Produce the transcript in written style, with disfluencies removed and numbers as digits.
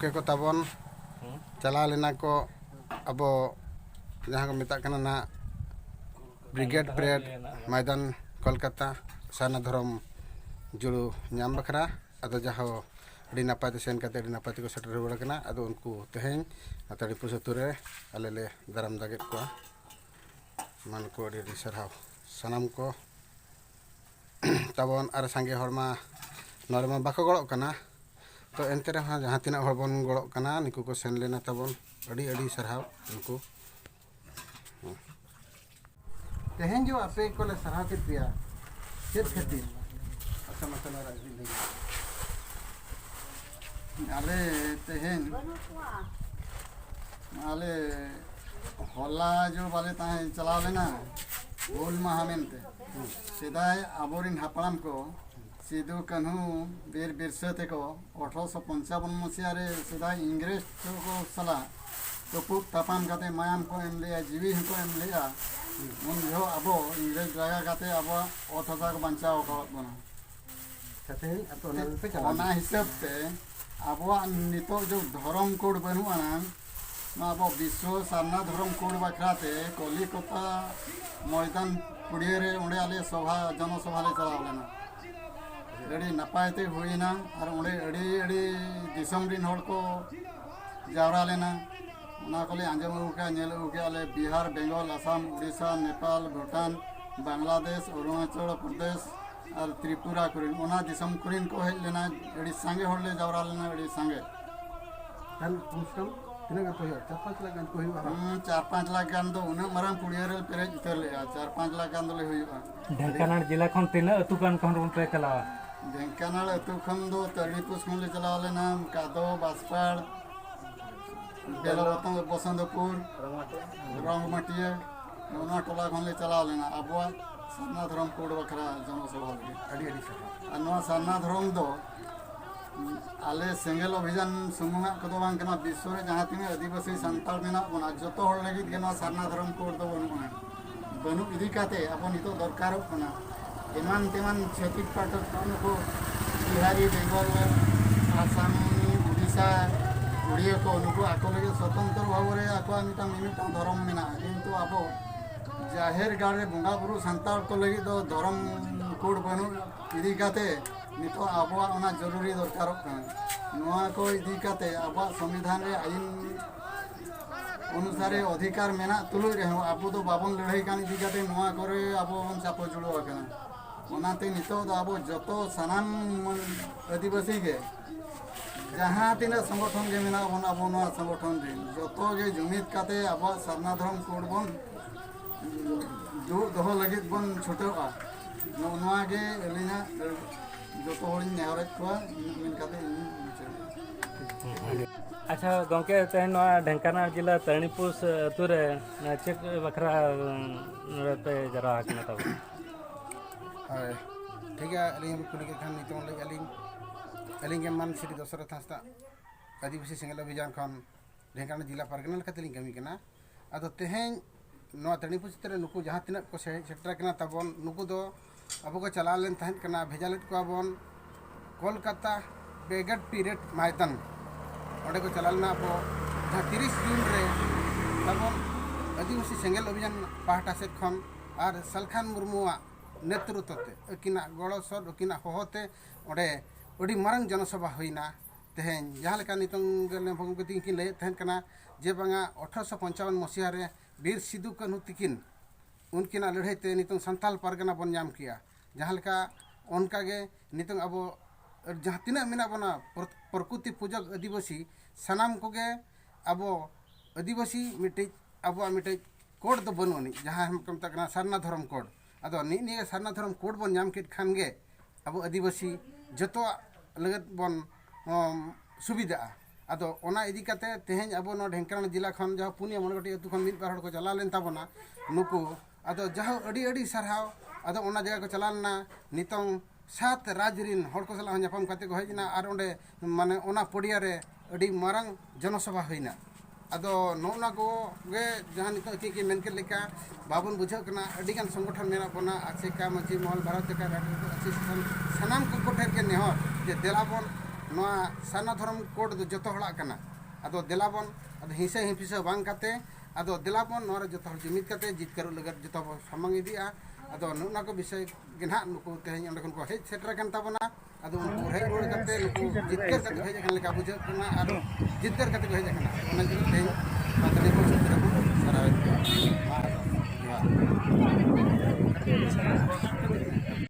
गोमके को ताबन चला लेना को अब जहाँ को मेता कना ना ब्रिगेड परेड मैदान कोलकाता साना धरम जुड़ू नाम बखरा अदो जहाँ अड़ी नापाय ते सेन काते अड़ी नापाय ते को सेटर रुवाड़ कना अदो उनको तेहें तड़ीपुस अतुरे आले ले दाराम दागेत को मान को अड़ी सरहाव सनाम को ताबन आर सांगे हरमा नरमा बाको गड़ो कना तो एनते रहा जहाँ तीना हर बन गड़ो कना निकु को सेन लेना ताबन अड़ी अड़ी सरहाव उनको तेहें जो आपे को ले सरहाव के दिया चेत खेती अच्छा मतलब राजनीति आले तेहें आले होला जो वाले ताहे चला लेना गोल महामेंते सिदाय आबोरिन हापड़ाम को सिदु कन्हू बीर बिरसे को 1855 मसीहा रे सिदाय इंग्रेज को सला तो तापाम काते मायाम को एम लिया जीवी को एम लिया उन जो अबो इंग्रेज लगा काते अब अथसा को बचाव को बना कहते हैं अब तो नल पे चला ओना हिसाब से अब नितो जो धर्म कोड बनू आना अब विश्व सामना धर्म कोड बखराते कलिकता मैदान पुड़िया रे उड़े आले सभा जनसभा ले चला लेना अड़ी नपायते हुईना और उड़े अड़ी अड़ी दिसम रिन हड़ को जावरा लेना उना कोले आंजम उके नेल उके आले बिहार बेंगल असम उड़ीसा नेपाल भूटान बांग्लादेश अरुणाचल प्रदेश और त्रिपुरा कुरिन उना दिसम कुरिन को हेज लेना अड़ी संगे हड़ ले जावरा लेना अड़ी संगे kan muslim तीना तो है 4-5 लाख गान को हुआ 4-5 लाख गान दो उना मराम पुड़िया रे पेरेज उतर ले 4-5 लाख गान दो ले हुआ ढेंकानाल जिला खन तीना अतु कान खन रुन पे चला ढेंकानाल अतु खन दो तड़ीपुस खन ले चला लेना कादो बासपाड़ बेलवतन बसंतपुर रंगमटिया उना टोला खन ले चला लेना अबवा सारना धर्म कोड बखरा जनसभा ले अड़ी अड़ी सरहाव अनवा सारना धर्म दो आले सेंगल अभियान सुमुंगा कदो बांग कना विश्व रे जहां तिने आदिवासी संताल मेना बना जतो हर लगी केना सारना धर्म कोड दो बनुआ बनु इदी काते अपन नितो दरकार होना एमान तेमान छतिक पाटक को बिहारी बेंगल आसाम उड़ीसा उड़िया को उनको आको लगे स्वतंत्र भाव रे आको मिटा मिटा धर्म मेना किंतु आबो जाहेर गाड़ रे बंगा बुरु संताल को लगी दो धर्म कोड बनु इदी काते नितो आबवा ओना जरूरी दरकार नोआ को इदी काते आबवा संविधान रे आईन अनुसार अधिकार मेना तुलु रे आबो तो बाबन लड़ाई कान इदी काते नोआ करे आबो बन चापो जुड़ो आकना ओनाते नितो तो आबो जतो सनाम आदिवासी के जहां तिना संगठन के मेना बन आबो नोआ संगठन रे जतो के जुमित काते आबवा सरना धर्म कोड बन जो दोह लगित बन छोटोआ नोआ के एलिना जो तो हड़ी नेहरत को मिन काते अच्छा गंके तेन ढेंकानाल जिला तरणीपुस अतु रे चेक बखरा पे जरा हकना तब हाय ठीक है अलिंग कुली के खान नितो ले अलिंग के मन श्री दशरथ हंसदा आदिवासी सिंगल अभियान खान ढेंकानाल जिला परगना खातिर कमी कना अदो तेहें नो तरणीपुस तरे नुकु जहां तिना को सेक्टर कना तबन नुकु दो अब को चला लेन तहन कना भेजालेट को बन कोलकाता ब्रिगेड परेड मैदान ओडे को चला लेना अब 30 जून रे तबन आदिवासी सेंगल अभियान पाहटा से खन और सलखान मुर्मुआ नेतृत्व ते अकिना गड़ो सर अकिना होते ओडे अड़ी मारंग जनसभा होइना तेहें जहां लेका नितंग गले भगवती की ले तहन कना जे बांगा 1855 मसीहा रे वीर सिदु कान्हू तिकिन उनकिना लड़ाई ते नितंग संताल परगना बन नाम किया जहाँ लेका उनका गे नितंग अब जहाँ तीना मेना बना प्रकृति पूजक आदिवासी सनाम को गे अब आदिवासी मिटे अब मिटे कोड दो बनुनी जहाँ हम कम तक सरना धर्म कोड अदो नि सरना धर्म कोड बन नाम कित खान गे अब आदिवासी जतो लगत बन सुविधा अदो ओना इदी काते तेहें अब नो ढेंकानाल जिला खन जहाँ पुनिया मनगटी अतु खन मिद बार हड़ को चला लेन ताबना नुकु अदो जहाँ अड़ी अड़ी सरहाव अदो ओना जगह को चलाना नितों 7 राज्यरिन हड़ को सला नापाम काते को हेजना और ओंडे माने ओना पड़िया रे अड़ी मारंग जनसभा होइना अदो नोना को गे जहाँ नितो की मेनके लेका बाबन बुझाव कना अड़ीगान संगठन मेना बना आसेका मची महल भारत का एसोसिएशन सनाम को ठेर के नेहर जे देलाबन नोआ सारना धर्म कोड दो जतो हड़ाग कना अदो देलाबन अदो हिंसा हिंसा बांग काते अदो देलाबन नोरा जतो हड़ जुमिद काते जितकर लगत जतो सामंग इदिया अदो नुना को विषय गिनहा नुको तेहन अंडे को हेज सेटर कन ताबना अदो उनको हेज रोड काते नुको जितकर काते हेज कन लेका बुझ कना अदो जितकर काते हेज कना ओना जिन तेहन मातने को सरा